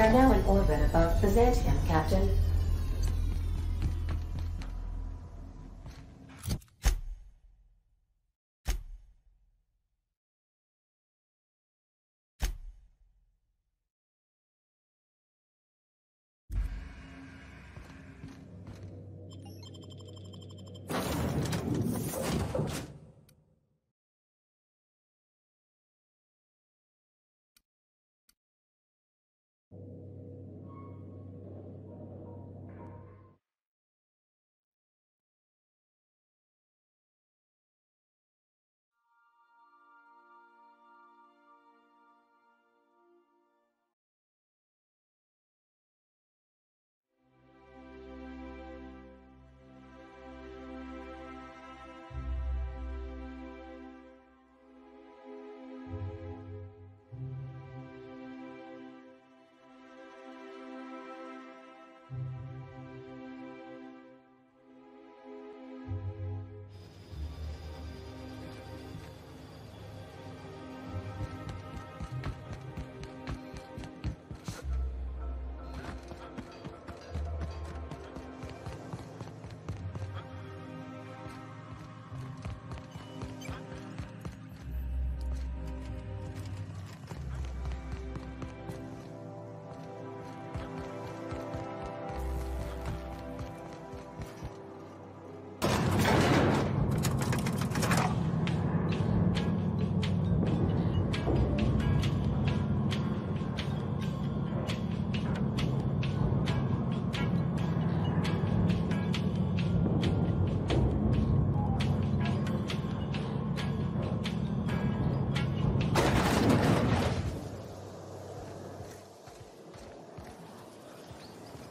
are now in orbit above Byzantium, Captain.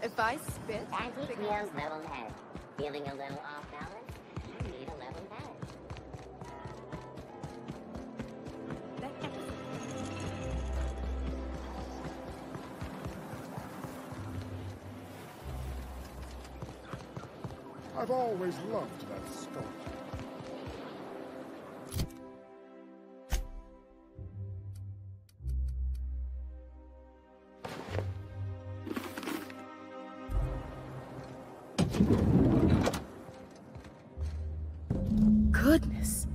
If I spit... Anti-Neo's leveled head. Feeling a little off balance? You need a leveled head. I've always loved that sculpture. Goodness!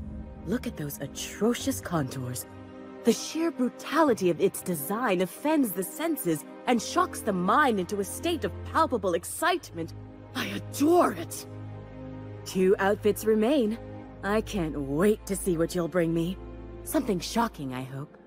Look at those atrocious contours. The sheer brutality of its design offends the senses and shocks the mind into a state of palpable excitement. I adore it! 2 outfits remain. I can't wait to see what you'll bring me. Something shocking, I hope.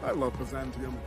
I love Byzantium.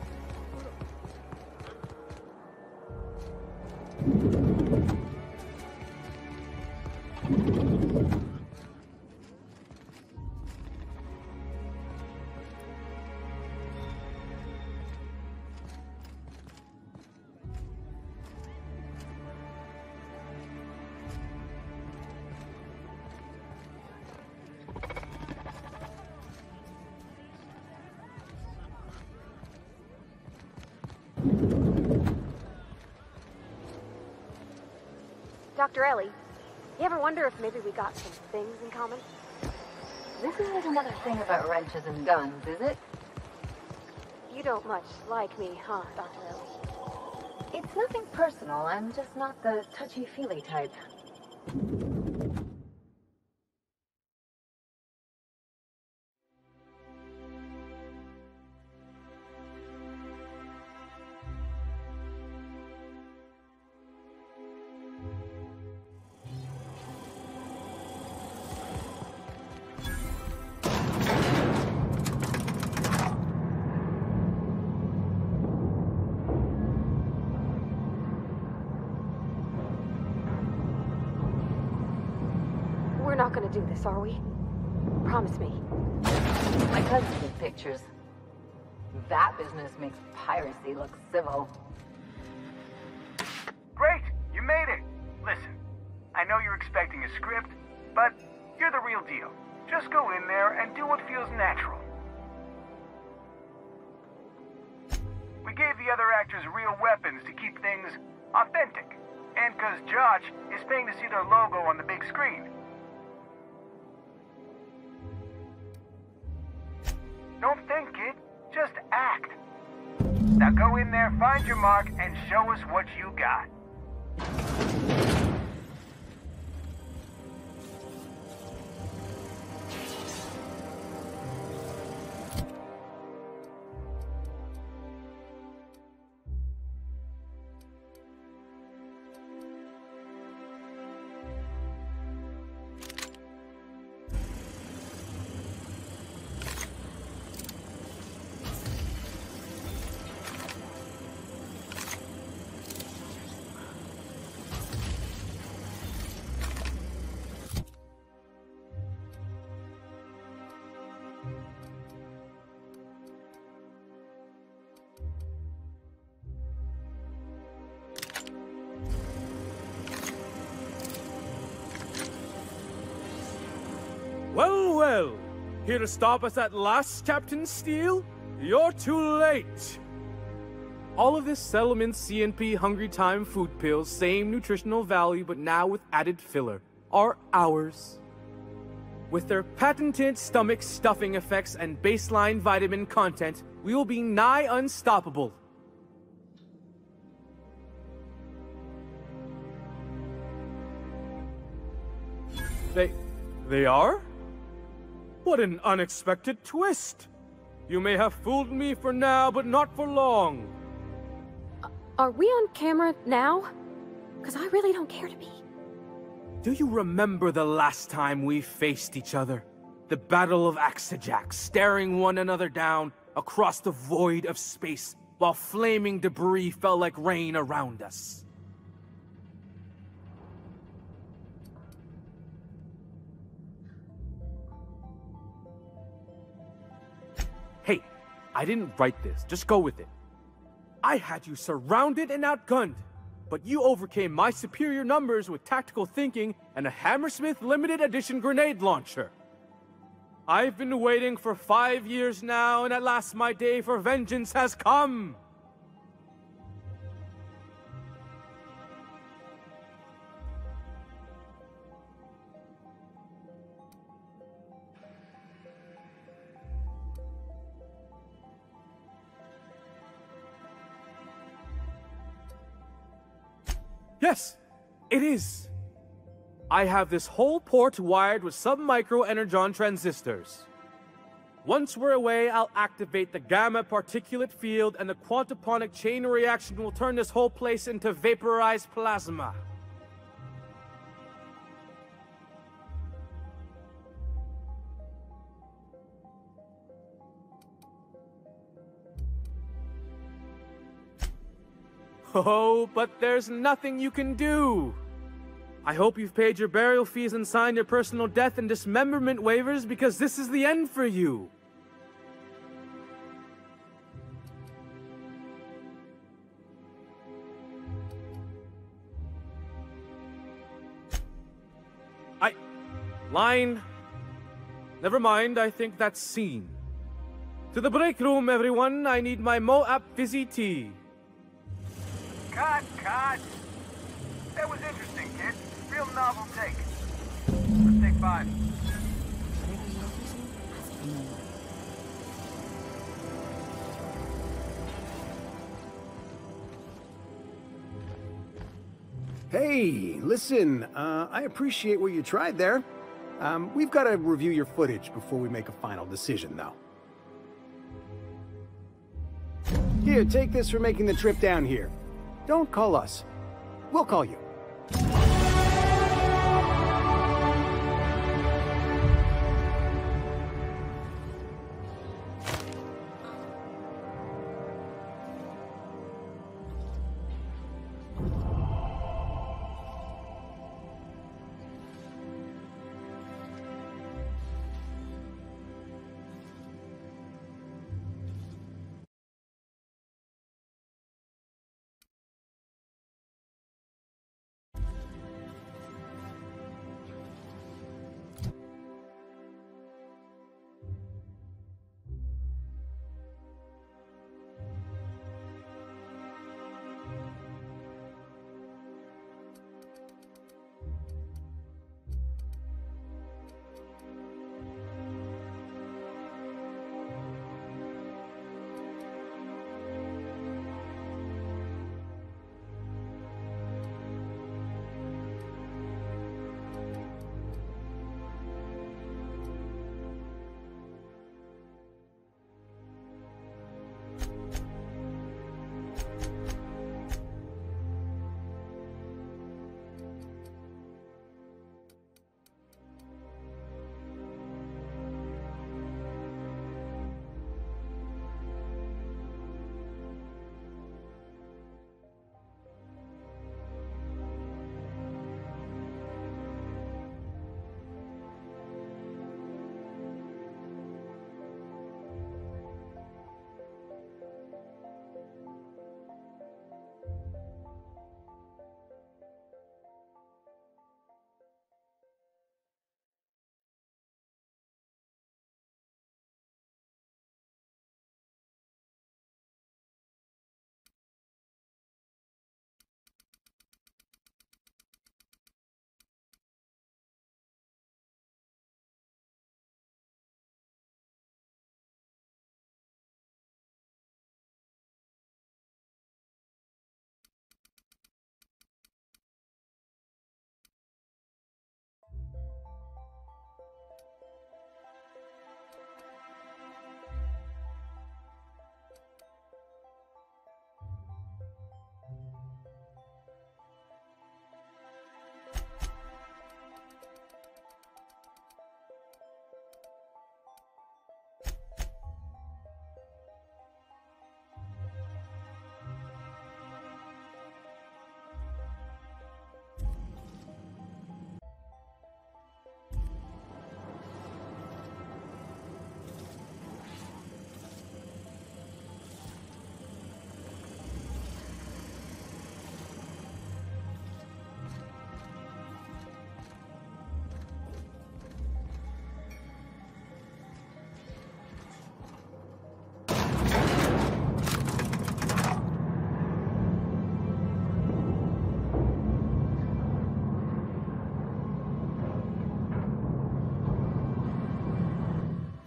Dr. Ellie, you ever wonder if maybe we got some things in common? This isn't another thing about wrenches and guns, is it? You don't much like me, huh, Dr. Ellie? It's nothing personal. I'm just not the touchy-feely type. We're not gonna do this, are we? Promise me. My cousin did pictures. That business makes piracy look civil. Great! You made it! Listen, I know you're expecting a script, but you're the real deal. Just go in there and do what feels natural. We gave the other actors real weapons to keep things authentic. And because Josh is paying to see their logo on the big screen. Don't think, kid. Just act. Now go in there, find your mark, and show us what you got. Well, well. Here to stop us at last, Captain Steele? You're too late. All of this Settlement CNP Hungry Time food pills, same nutritional value, but now with added filler, are ours. With their patented stomach stuffing effects and baseline vitamin content, we will be nigh unstoppable. They are? What an unexpected twist! You may have fooled me for now, but not for long. Are we on camera now? Because I really don't care to be. Do you remember the last time we faced each other? The Battle of Axejack, staring one another down across the void of space, while flaming debris fell like rain around us. Hey, I didn't write this. Just go with it. I had you surrounded and outgunned, but you overcame my superior numbers with tactical thinking and a Hammersmith limited edition grenade launcher. I've been waiting for 5 years now, and at last my day for vengeance has come. Yes, it is. I have this whole port wired with sub-micro energon transistors. Once we're away, I'll activate the gamma particulate field and the quantaponic chain reaction will turn this whole place into vaporized plasma. Oh, but there's nothing you can do. I hope you've paid your burial fees and signed your personal death and dismemberment waivers, because this is the end for you. Line. Never mind, I think that's scene. To the break room, everyone. I need my Moab fizzy tea. Cut! That was interesting, kid. Real novel take. Let's take 5. Hey, listen, I appreciate what you tried there. We've got to review your footage before we make a final decision, though. Here, take this for making the trip down here. Don't call us. We'll call you.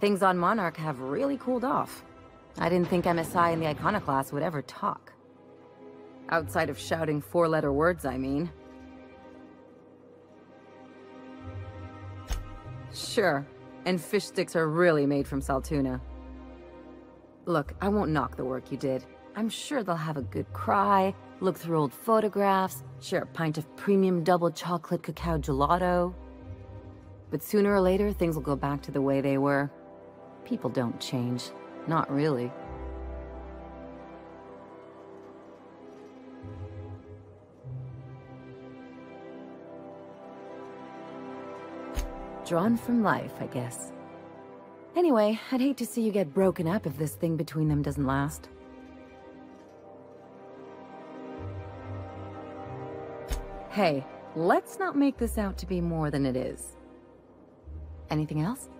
Things on Monarch have really cooled off. I didn't think MSI and the Iconoclast would ever talk. Outside of shouting four-letter words, I mean. Sure, and fish sticks are really made from Saltuna. Look, I won't knock the work you did. I'm sure they'll have a good cry, look through old photographs, share a pint of premium double chocolate cacao gelato. But sooner or later, things will go back to the way they were. People don't change. Not really. Drawn from life, I guess. Anyway, I'd hate to see you get broken up if this thing between them doesn't last. Hey, let's not make this out to be more than it is. Anything else?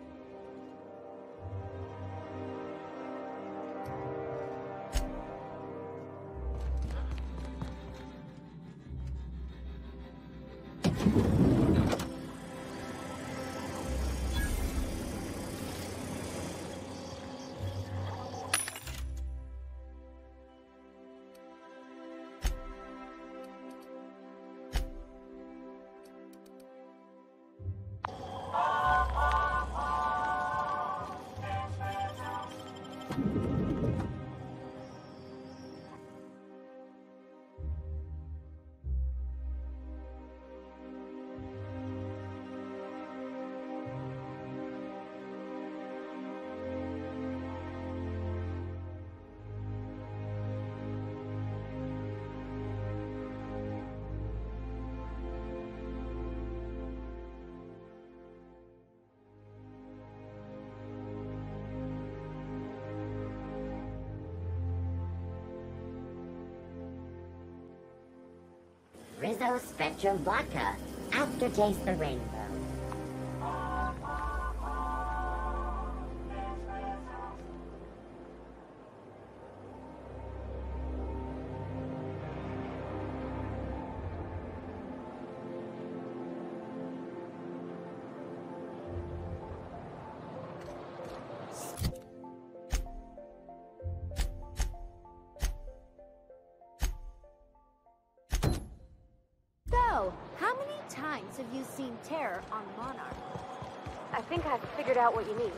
Rizzo Spectrum Vodka. Aftertaste the rainbow. So, how many times have you seen terror on Monarch? I think I've figured out what you need.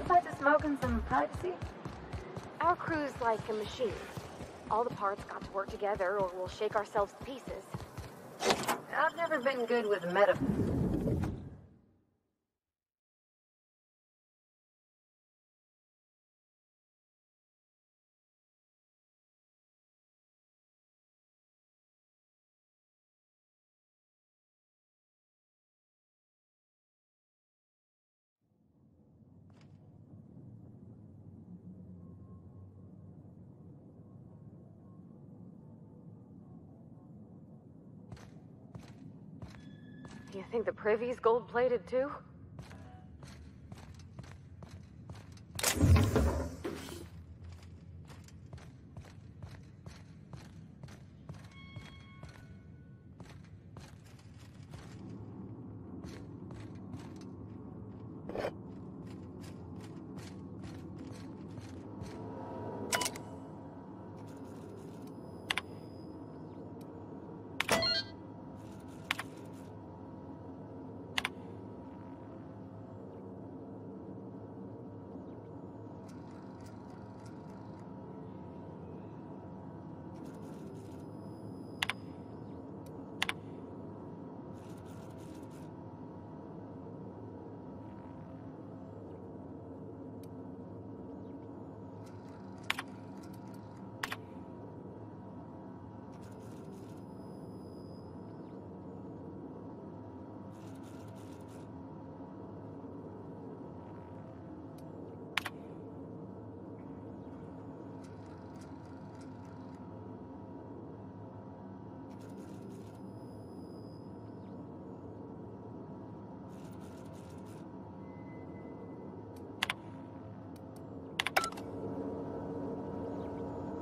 Besides the smoke and some privacy? Our crew's like a machine. All the parts got to work together or we'll shake ourselves to pieces. I've never been good with meta... You think the privy's gold-plated too?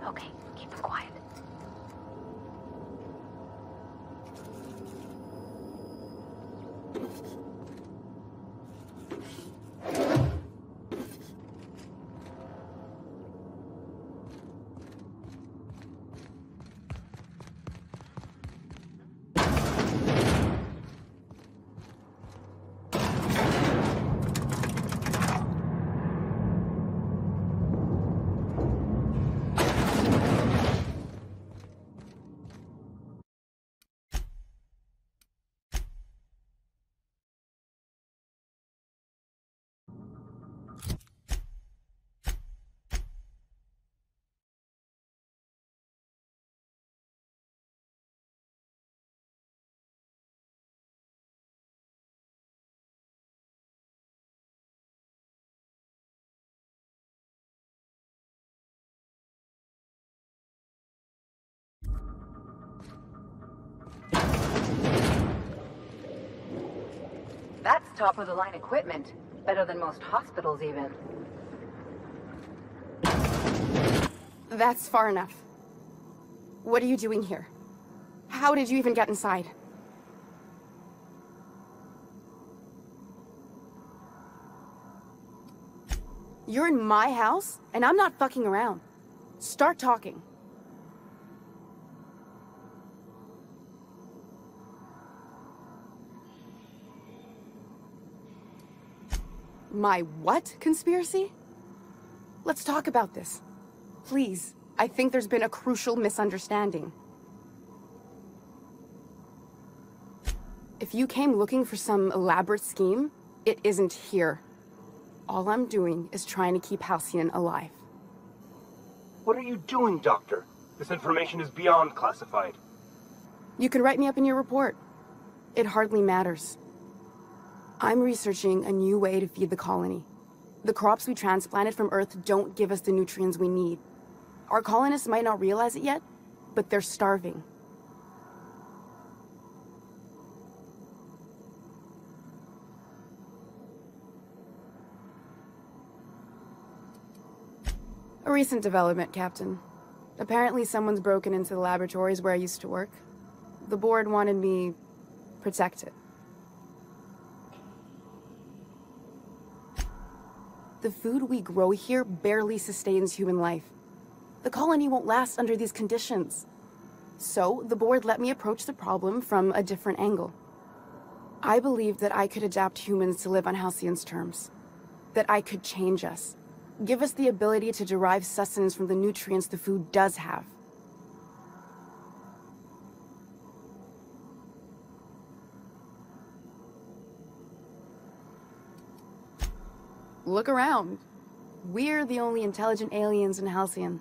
Okay, keep them quiet. That's top-of-the-line equipment. Better than most hospitals, even. That's far enough. What are you doing here? How did you even get inside? You're in my house, and I'm not fucking around. Start talking. My what conspiracy? Let's talk about this. Please, I think there's been a crucial misunderstanding. If you came looking for some elaborate scheme, it isn't here. All I'm doing is trying to keep Halcyon alive. What are you doing, Doctor? This information is beyond classified. You can write me up in your report. It hardly matters. I'm researching a new way to feed the colony. The crops we transplanted from Earth don't give us the nutrients we need. Our colonists might not realize it yet, but they're starving. A recent development, Captain. Apparently someone's broken into the laboratories where I used to work. The board wanted me protected. The food we grow here barely sustains human life. The colony won't last under these conditions. So, the board let me approach the problem from a different angle. I believed that I could adapt humans to live on Halcyon's terms. That I could change us. Give us the ability to derive sustenance from the nutrients the food does have. Look around. We're the only intelligent aliens in Halcyon.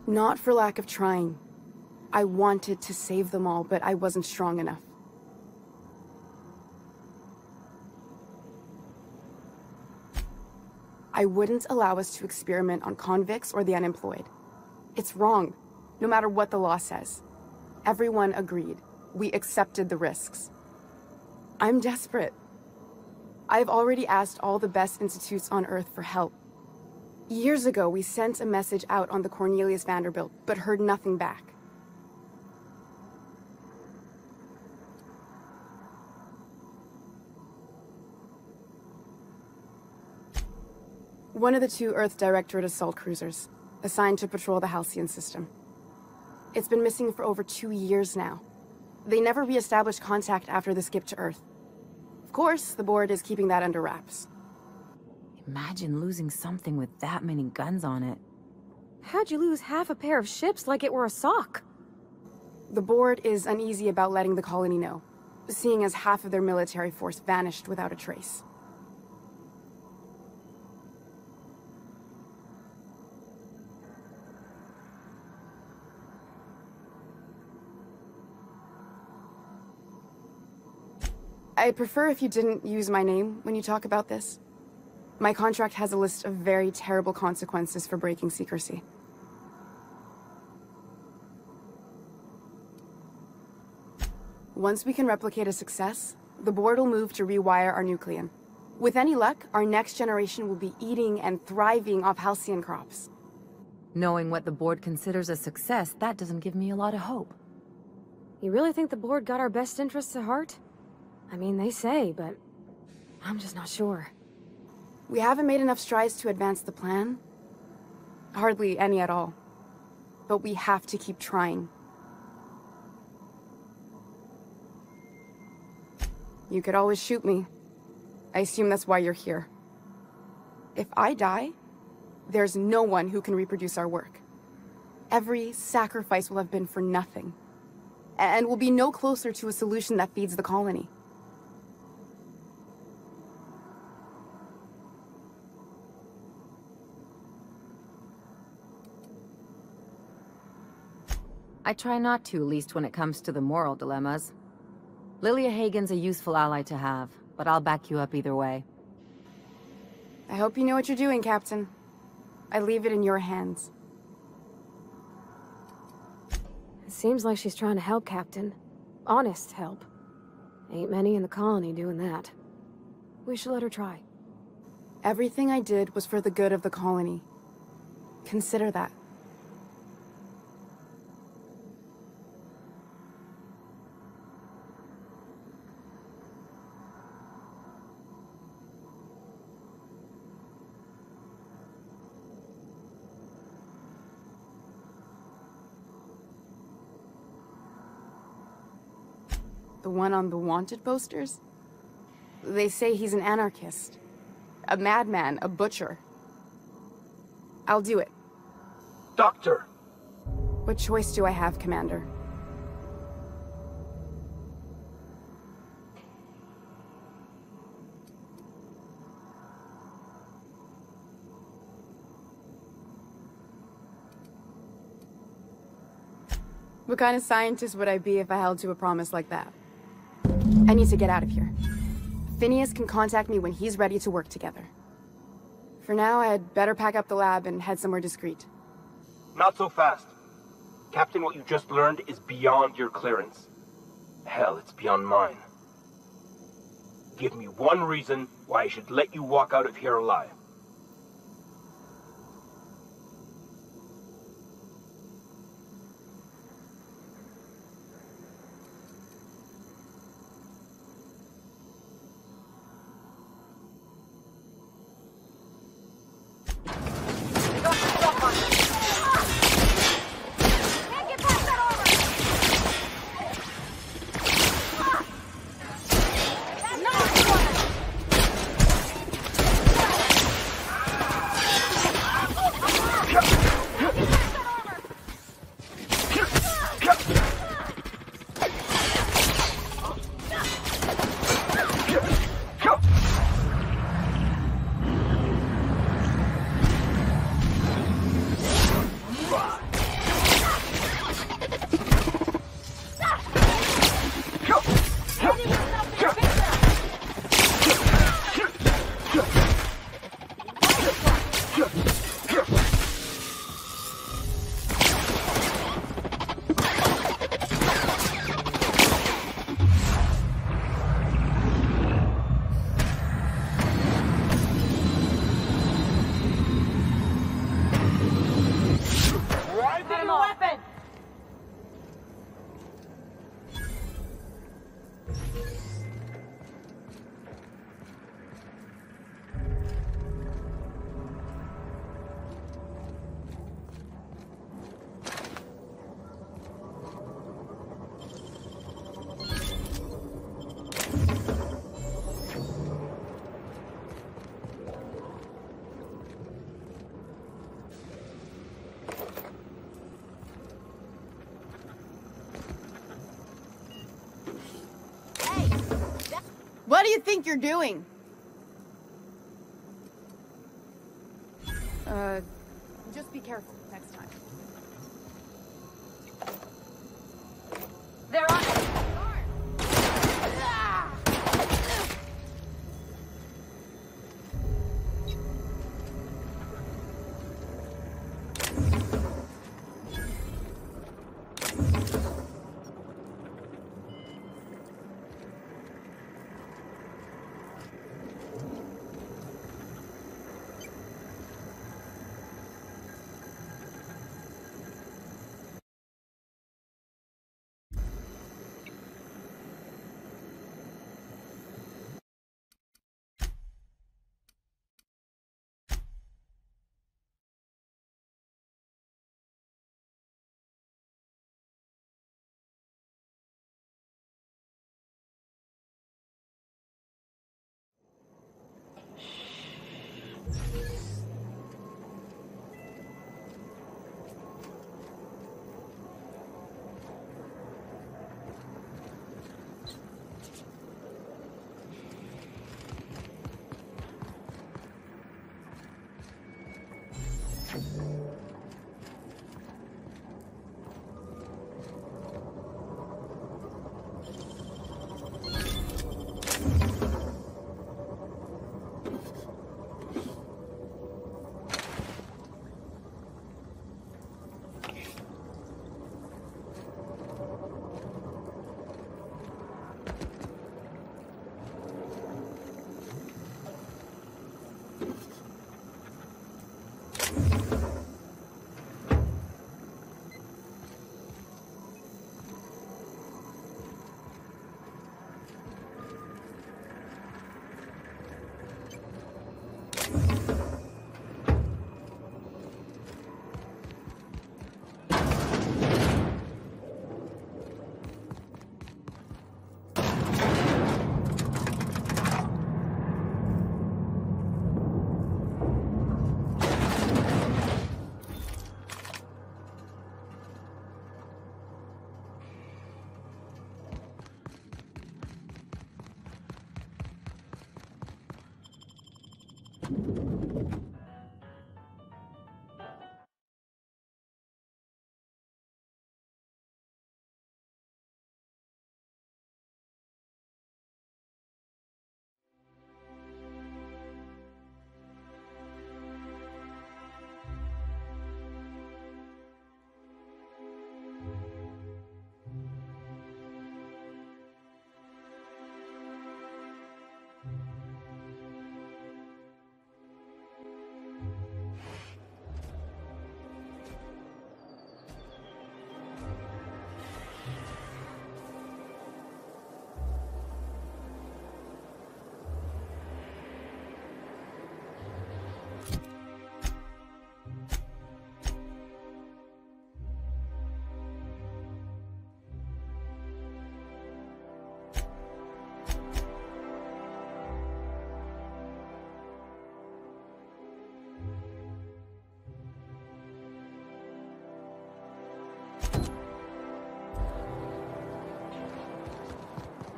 Not for lack of trying. I wanted to save them all, but I wasn't strong enough. I wouldn't allow us to experiment on convicts or the unemployed. It's wrong, no matter what the law says. Everyone agreed. We accepted the risks. I'm desperate. I've already asked all the best institutes on Earth for help. Years ago, we sent a message out on the Cornelius Vanderbilt, but heard nothing back. One of the 2 Earth Directorate assault cruisers, assigned to patrol the Halcyon system. It's been missing for over 2 years now. They never re-established contact after the skip to Earth. Of course, the board is keeping that under wraps. Imagine losing something with that many guns on it. How'd you lose half a pair of ships like it were a sock? The board is uneasy about letting the colony know, seeing as half of their military force vanished without a trace. I'd prefer if you didn't use my name when you talk about this. My contract has a list of very terrible consequences for breaking secrecy. Once we can replicate a success, the board will move to rewire our nucleon. With any luck, our next generation will be eating and thriving off Halcyon crops. Knowing what the board considers a success, that doesn't give me a lot of hope. You really think the board got our best interests at heart? I mean, they say, but I'm just not sure. We haven't made enough strides to advance the plan. Hardly any at all. But we have to keep trying. You could always shoot me. I assume that's why you're here. If I die, there's no one who can reproduce our work. Every sacrifice will have been for nothing. And we'll be no closer to a solution that feeds the colony. I try not to, least when it comes to the moral dilemmas. Lilia Hagen's a useful ally to have, but I'll back you up either way. I hope you know what you're doing, Captain. I leave it in your hands. It seems like she's trying to help, Captain. Honest help. Ain't many in the colony doing that. We should let her try. Everything I did was for the good of the colony. Consider that. The one on the wanted posters? They say he's an anarchist. A madman, a butcher. I'll do it. Doctor! What choice do I have, Commander? What kind of scientist would I be if I held to a promise like that? I need to get out of here. Phineas can contact me when he's ready to work together. For now, I'd better pack up the lab and head somewhere discreet. Not so fast. Captain, what you just learned is beyond your clearance. Hell, it's beyond mine. Give me one reason why I should let you walk out of here alive. What do you think you're doing? Just be careful next time. They're on it!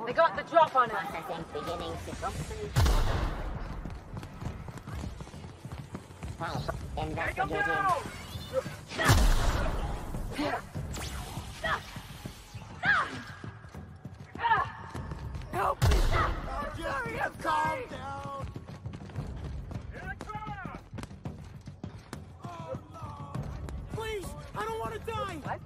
They got the drop on us. Processing beginning to complete. Pulse investigating. Help me! Jerry, calm down! Please! I don't want to die! What?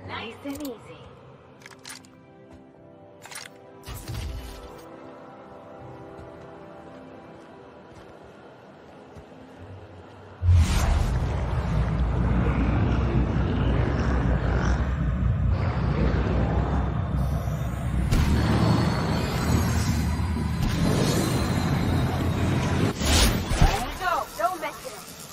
Nice and easy. Don't mess it up.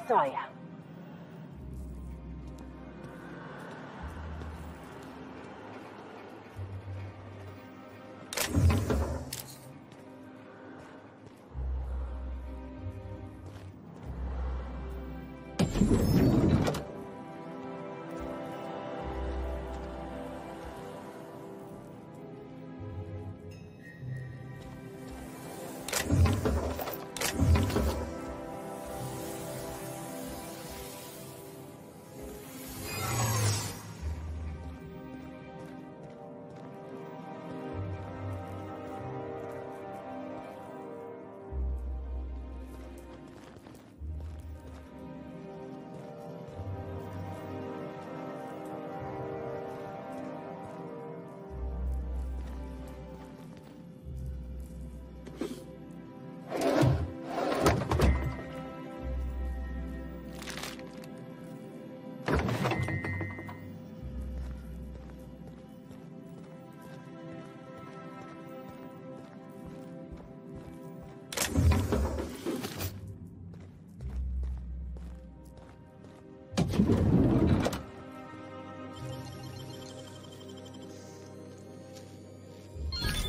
Saw ya.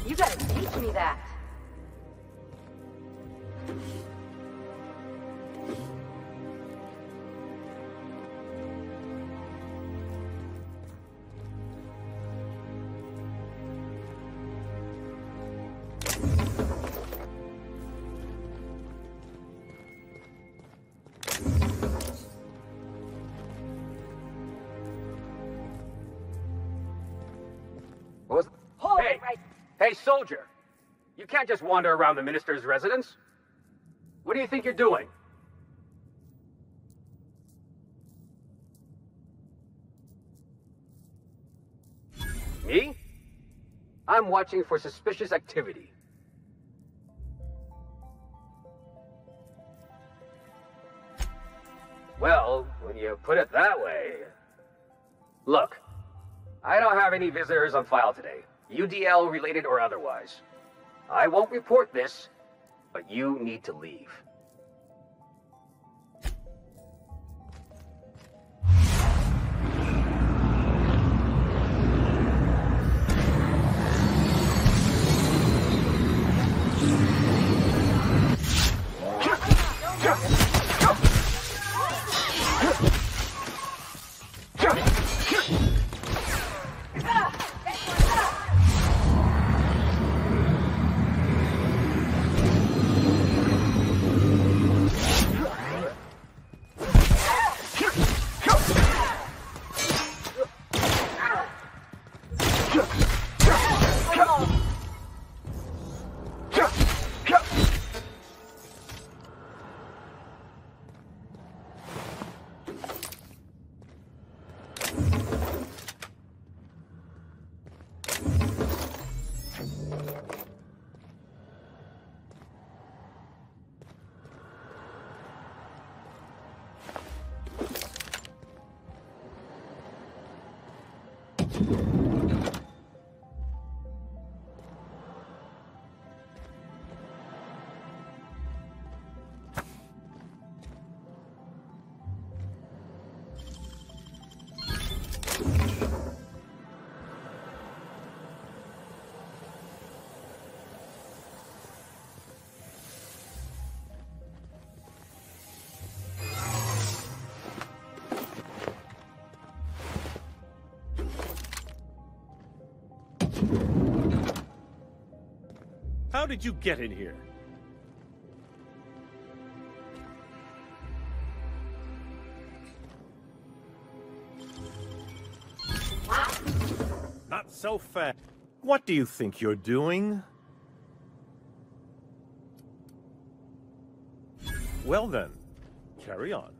You gotta teach me that. Hey, soldier! You can't just wander around the minister's residence. What do you think you're doing? Me? I'm watching for suspicious activity. Well, when you put it that way... Look, I don't have any visitors on file today. UDL related or otherwise. I won't report this, but you need to leave. How did you get in here? Not so fast. What do you think you're doing? Well then, carry on.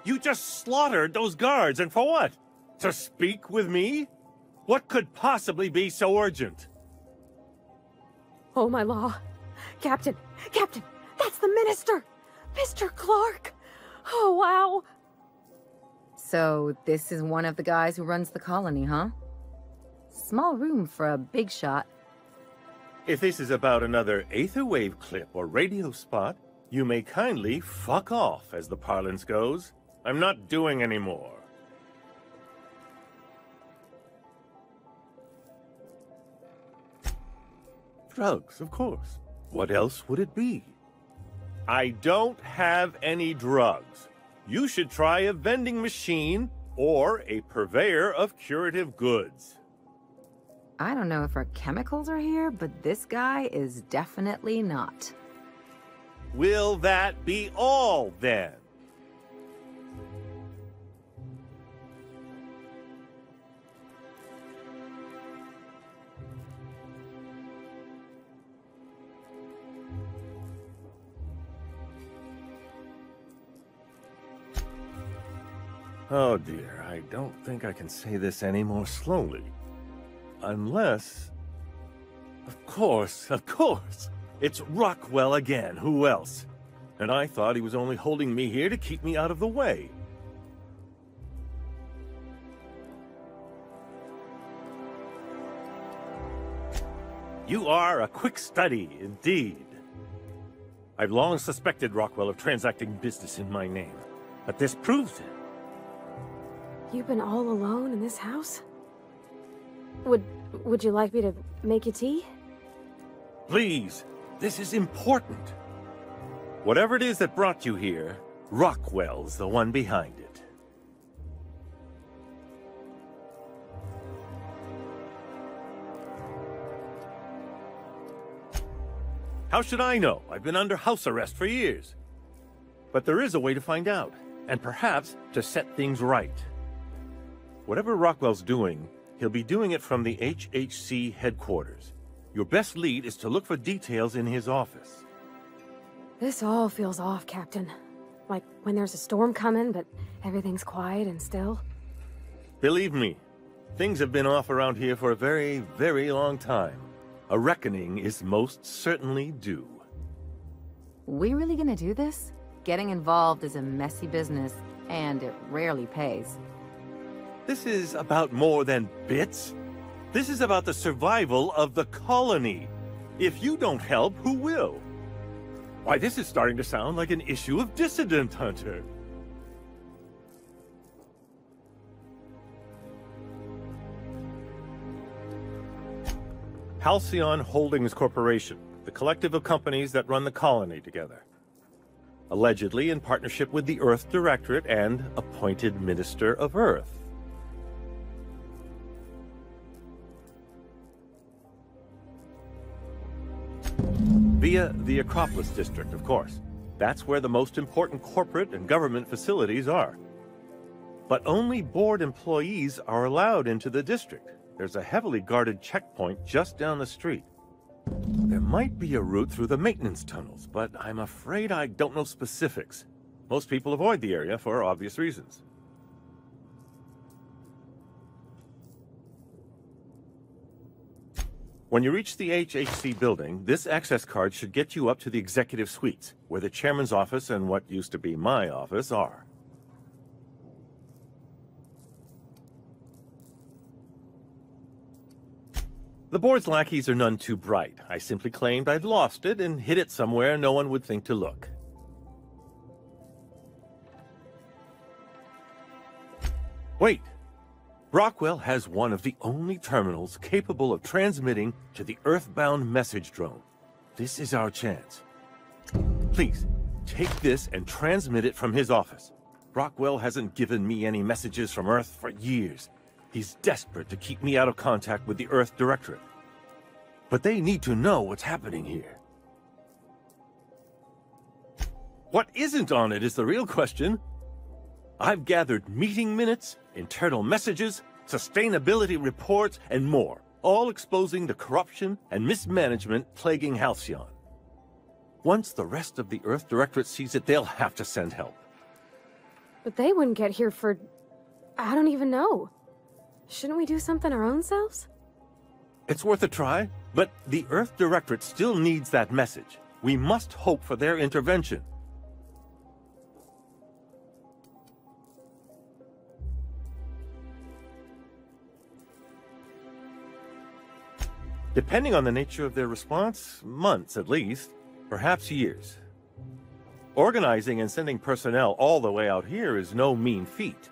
You just slaughtered those guards, and for what? To speak with me? What could possibly be so urgent? Oh, my law. Captain! Captain! That's the minister! Mr. Clark! Oh, wow! So, this is one of the guys who runs the colony, huh? Small room for a big shot. If this is about another Aetherwave clip or radio spot, you may kindly fuck off, as the parlance goes. I'm not doing any more. Drugs, of course. What else would it be? I don't have any drugs. You should try a vending machine or a purveyor of curative goods. I don't know if our chemicals are here, but this guy is definitely not. Will that be all, then? Oh dear, I don't think I can say this any more slowly. Unless... Of course! It's Rockwell again, who else? And I thought he was only holding me here to keep me out of the way. You are a quick study, indeed. I've long suspected Rockwell of transacting business in my name, but this proves it. You've been all alone in this house? Would you like me to make you tea? Please, this is important. Whatever it is that brought you here, Rockwell's the one behind it. How should I know? I've been under house arrest for years. But there is a way to find out, and perhaps to set things right. Whatever Rockwell's doing, he'll be doing it from the HHC headquarters. Your best lead is to look for details in his office. This all feels off, Captain. Like when there's a storm coming, but everything's quiet and still. Believe me, Things have been off around here for a very, very long time. A reckoning is most certainly due. We really gonna do this? Getting involved is a messy business, and it rarely pays. This is about more than bits. This is about the survival of the colony. If you don't help, who will? Why, this is starting to sound like an issue of Dissident Hunter. Halcyon Holdings Corporation, the collective of companies that run the colony together. Allegedly in partnership with the Earth Directorate and appointed Minister of Earth. Via the Acropolis District, of course. That's where the most important corporate and government facilities are. But only board employees are allowed into the district. There's a heavily guarded checkpoint just down the street. There might be a route through the maintenance tunnels, but I'm afraid I don't know specifics. Most people avoid the area for obvious reasons. When you reach the HHC building, this access card should get you up to the executive suites, where the chairman's office and what used to be my office are. The board's lackeys are none too bright. I simply claimed I'd lost it and hid it somewhere no one would think to look. Wait! Rockwell has one of the only terminals capable of transmitting to the Earthbound message drone. This is our chance. Please, take this and transmit it from his office. Rockwell hasn't given me any messages from Earth for years. He's desperate to keep me out of contact with the Earth Directorate. But they need to know what's happening here. What isn't on it is the real question. I've gathered meeting minutes, internal messages, sustainability reports, and more, all exposing the corruption and mismanagement plaguing Halcyon. Once the rest of the Earth Directorate sees it, they'll have to send help. But they wouldn't get here for... I don't even know. Shouldn't we do something our own selves? It's worth a try, but the Earth Directorate still needs that message. We must hope for their intervention. Depending on the nature of their response, months at least, perhaps years. Organizing and sending personnel all the way out here is no mean feat.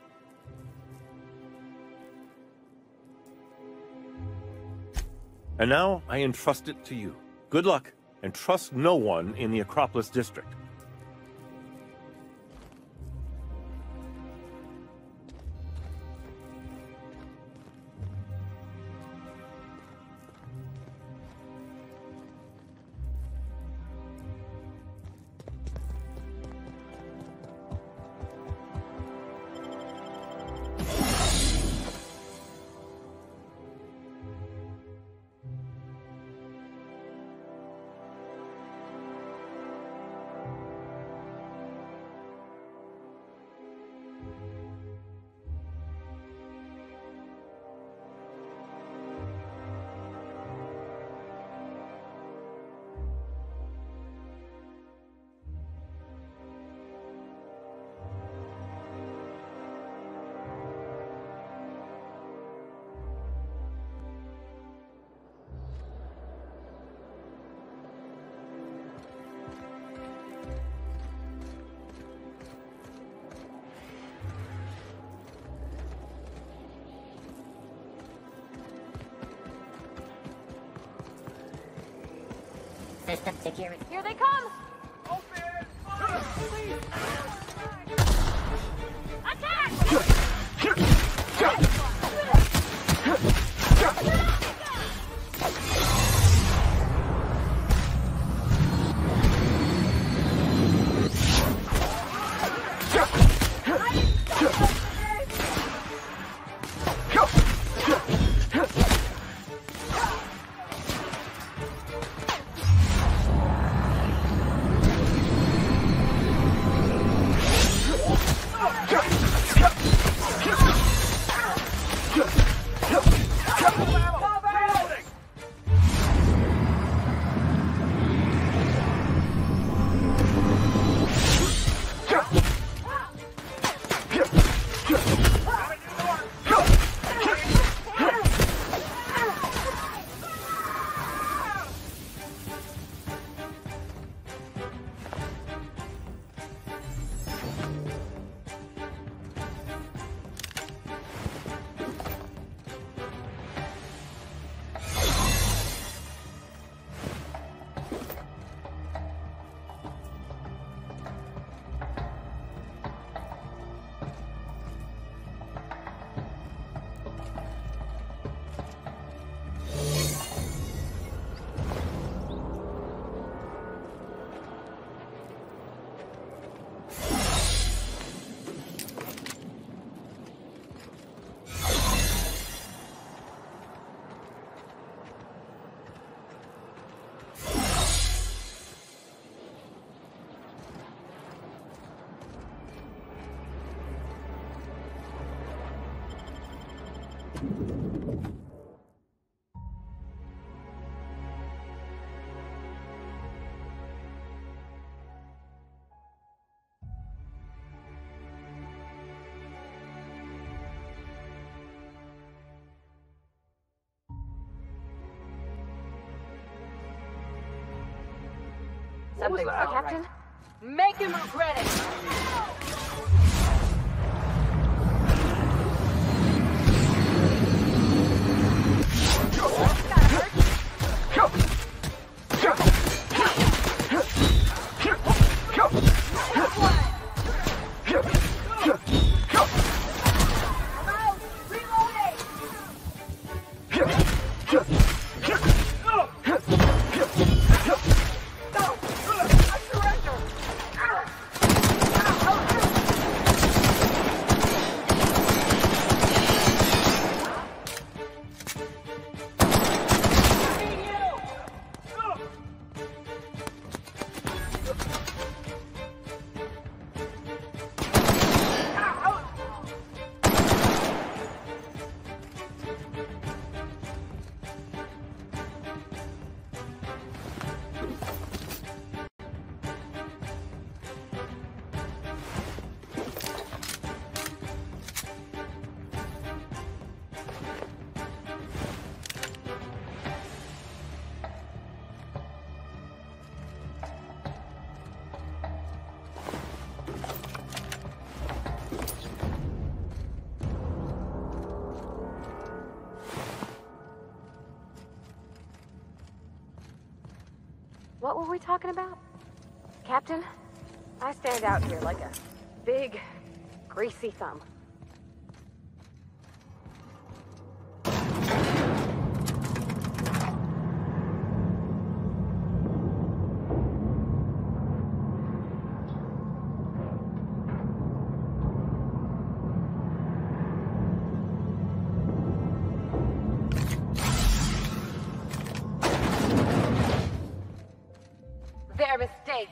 And now I entrust it to you. Good luck, and trust no one in the Acropolis District. System security. Here they come! Attack! Something's wrong, Captain? Make him regret it! What were we talking about? Captain, I stand out here like a big, greasy thumb. Their mistake.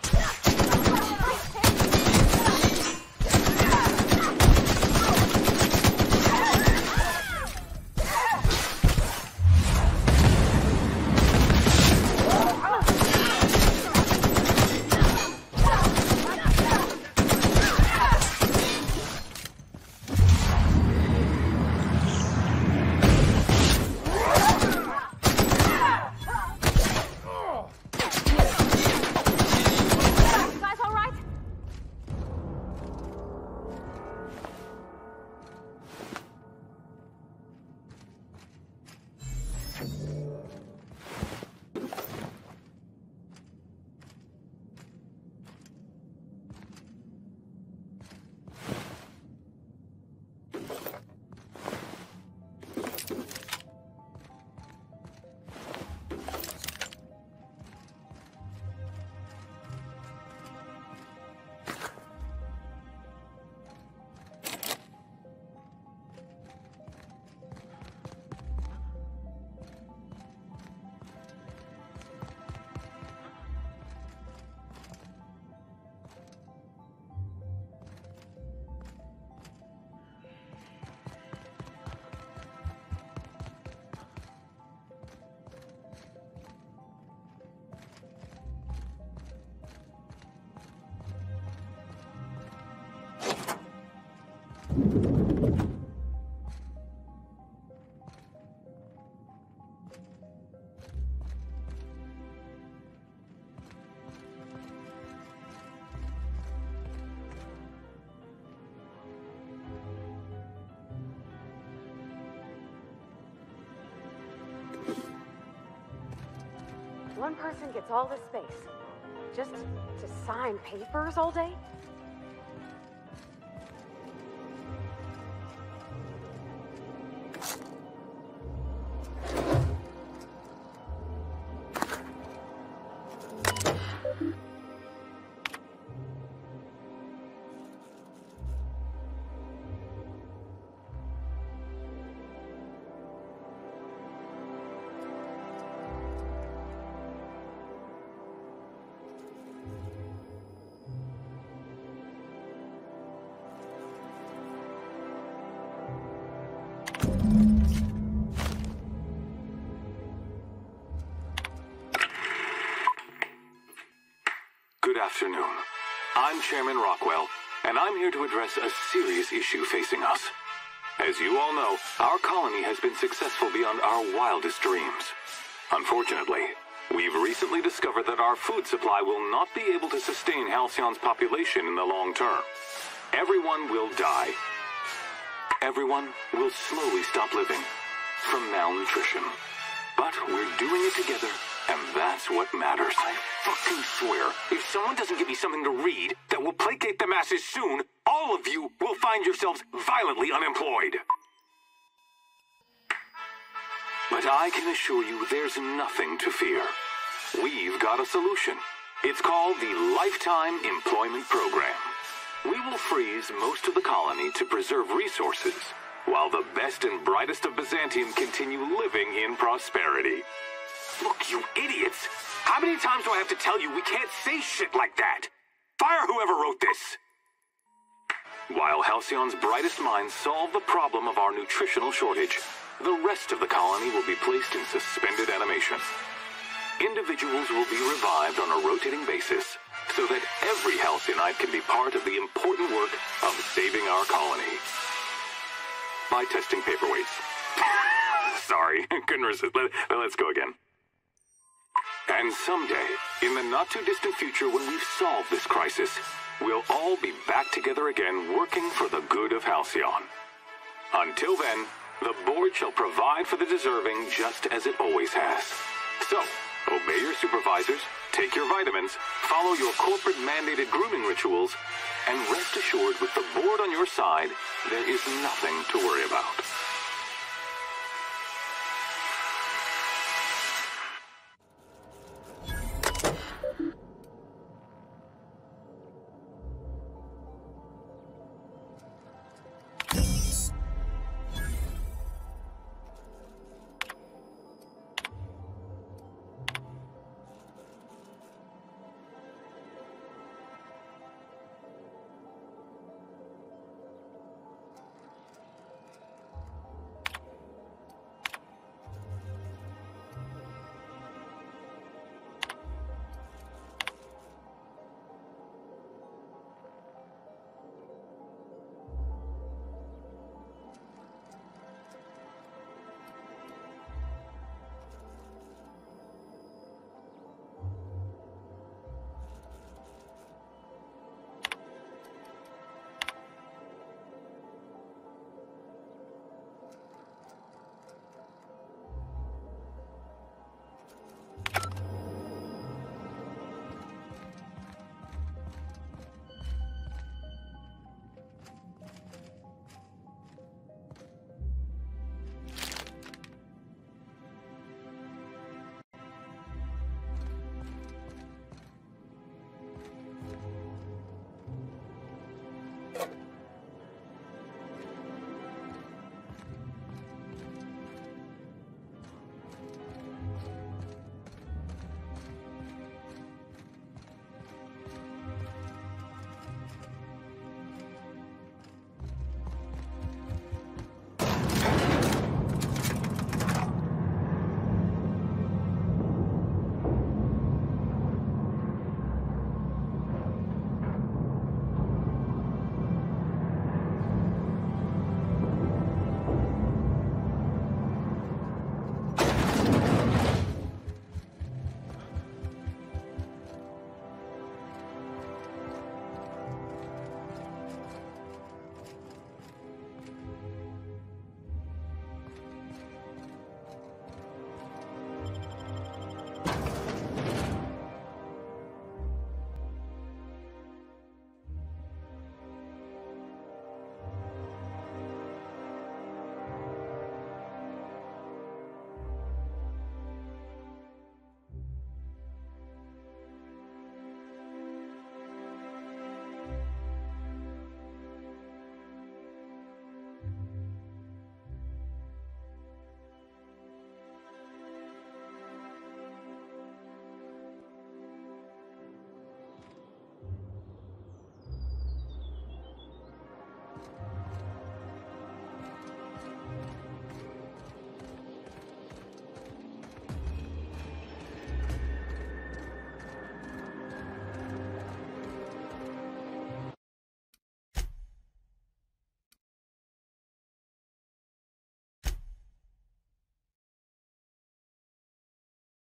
One person gets all this space, just to sign papers all day? afternoon. I'm Chairman Rockwell, and I'm here to address a serious issue facing us. As you all know, our colony has been successful beyond our wildest dreams. Unfortunately, we've recently discovered that our food supply will not be able to sustain Halcyon's population in the long term. Everyone will die. Everyone will slowly stop living from malnutrition. But we're doing it together, and that's what matters. I fucking swear, if someone doesn't give me something to read that will placate the masses soon, all of you will find yourselves violently unemployed. But I can assure you there's nothing to fear. We've got a solution. It's called the Lifetime Employment Program. We will freeze most of the colony to preserve resources, while the best and brightest of Byzantium continue living in prosperity. Look, you idiots! How many times do I have to tell you we can't say shit like that? Fire whoever wrote this! While Halcyon's brightest minds solve the problem of our nutritional shortage, the rest of the colony will be placed in suspended animation. Individuals will be revived on a rotating basis, so that every Halcyonite can be part of the important work of saving our colony. By testing paperweights. Sorry, couldn't resist. Let's go again. And someday, in the not-too-distant future when we've solved this crisis, we'll all be back together again working for the good of Halcyon. Until then, the board shall provide for the deserving just as it always has. So, obey your supervisors, take your vitamins, follow your corporate-mandated grooming rituals, and rest assured with the board on your side, there is nothing to worry about.